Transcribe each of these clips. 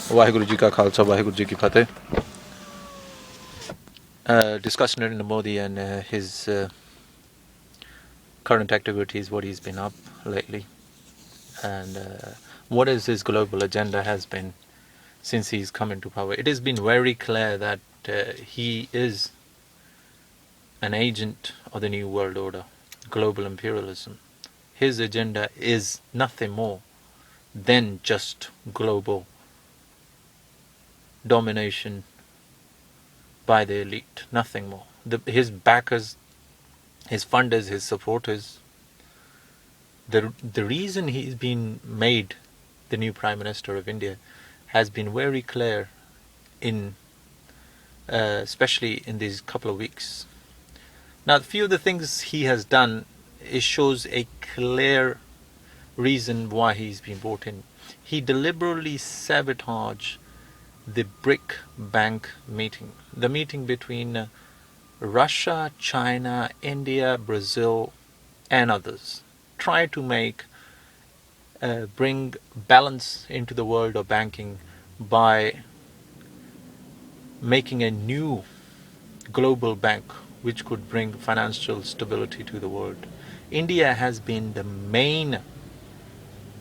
Waheguru Ji Ka Khalsa, Waheguru Ji Ki Fateh. Discuss Narendra Modi and his current activities, what he's been up lately, and what is his global agenda has been since he's come into power. It has been very clear that he is an agent of the New World Order, global imperialism. His agenda is nothing more than just global domination by the elite, nothing more. His backers, his funders, his supporters, the reason he's been made the new Prime Minister of India has been very clear in especially in these couple of weeks. Now, a few of the things he has done, it shows a clear reason why he's been brought in. He deliberately sabotaged the BRIC Bank meeting, the meeting between Russia, China, India, Brazil, and others. Try to bring balance into the world of banking by making a new global bank which could bring financial stability to the world. India has been the main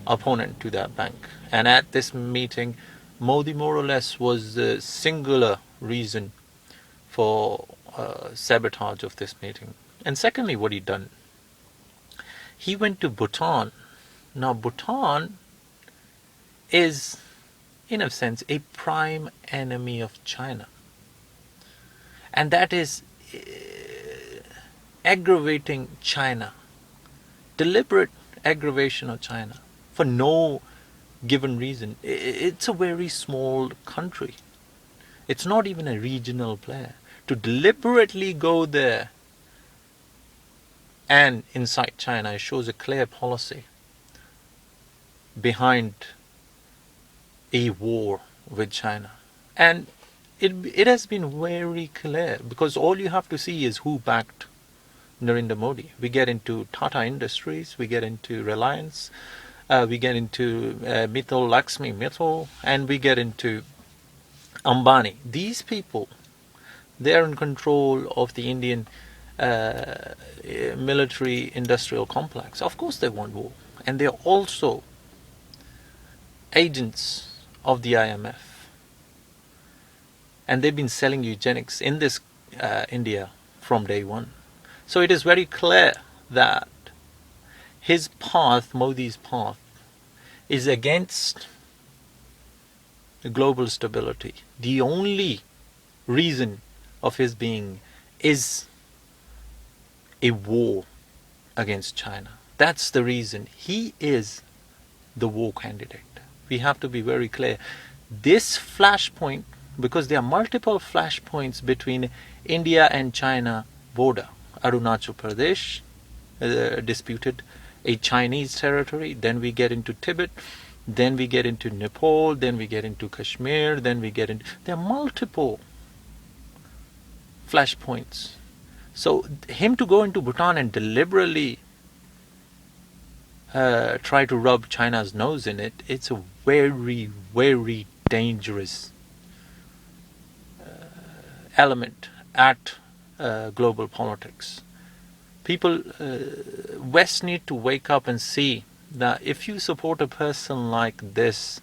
opponent to that bank, and at this meeting Modi more or less was the singular reason for sabotage of this meeting. And secondly, what he done, he went to Bhutan. Now Bhutan is in a sense a prime enemy of China, and that is aggravating China, deliberate aggravation of China for no given reason. It's a very small country. It's not even a regional player. To deliberately go there and incite China, it shows a clear policy behind a war with China. And it has been very clear, because all you have to see is who backed Narendra Modi. We get into Tata Industries, we get into Reliance, we get into Mittal, Lakshmi Mittal, and we get into Ambani. These people, they're in control of the Indian military industrial complex. Of course they want war. And they're also agents of the IMF. And they've been selling eugenics in this India from day one. So it is very clear that his path, Modi's path, is against global stability. The only reason of his being is a war against China. That's the reason. He is the war candidate. We have to be very clear. This flashpoint, because there are multiple flashpoints between India and China border. Arunachal Pradesh, disputed, a Chinese territory. Then we get into Tibet. Then we get into Nepal. Then we get into Kashmir. Then we get into... There are multiple flashpoints. So him to go into Bhutan and deliberately try to rub China's nose in it, it's a very, very dangerous element at global politics. People, West need to wake up and see that if you support a person like this,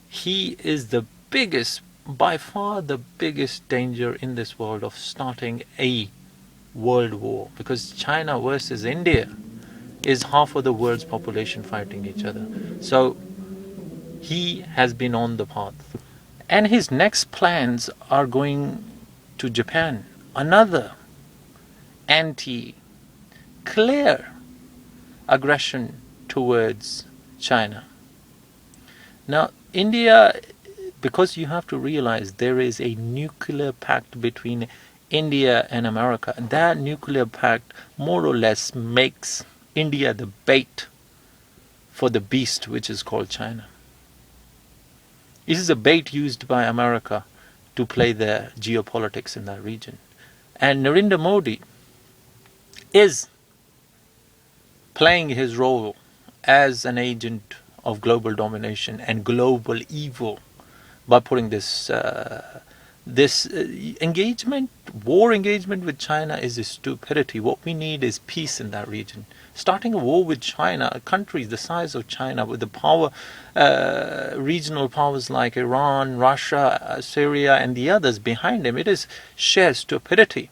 he is the biggest, by far the biggest danger in this world of starting a world war, because China versus India is half of the world's population fighting each other. So he has been on the path, and his next plans are going to Japan, another anti-clear aggression towards China. Now India, because you have to realize there is a nuclear pact between India and America. That nuclear pact more or less makes India the bait for the beast which is called China. This is a bait used by America to play their geopolitics in that region. And Narendra Modi is playing his role as an agent of global domination and global evil by putting this engagement, war engagement with China is a stupidity. What we need is peace in that region. Starting a war with China, a country the size of China, with the power, regional powers like Iran, Russia, Syria, and the others behind them, it is sheer stupidity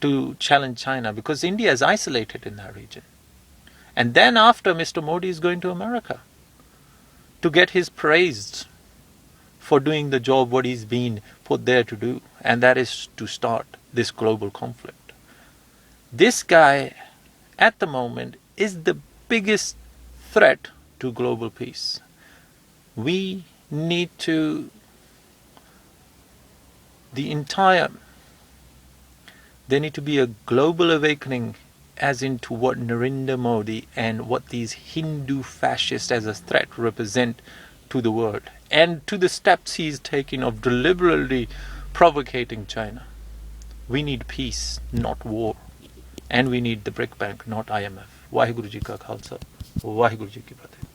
to challenge China, because India is isolated in that region. And then after, Mr. Modi is going to America to get his praise for doing the job what he's been put there to do, and that is to start this global conflict. This guy at the moment is the biggest threat to global peace. We need to, there need to be a global awakening as into what Narendra Modi and what these Hindu fascists as a threat represent to the world, and to the steps he's taking of deliberately provocating China. We need peace, not war. And we need the BRIC Bank, not IMF. Waheguru Ji Ka Khalsa, Waheguru Ji Ki Fateh.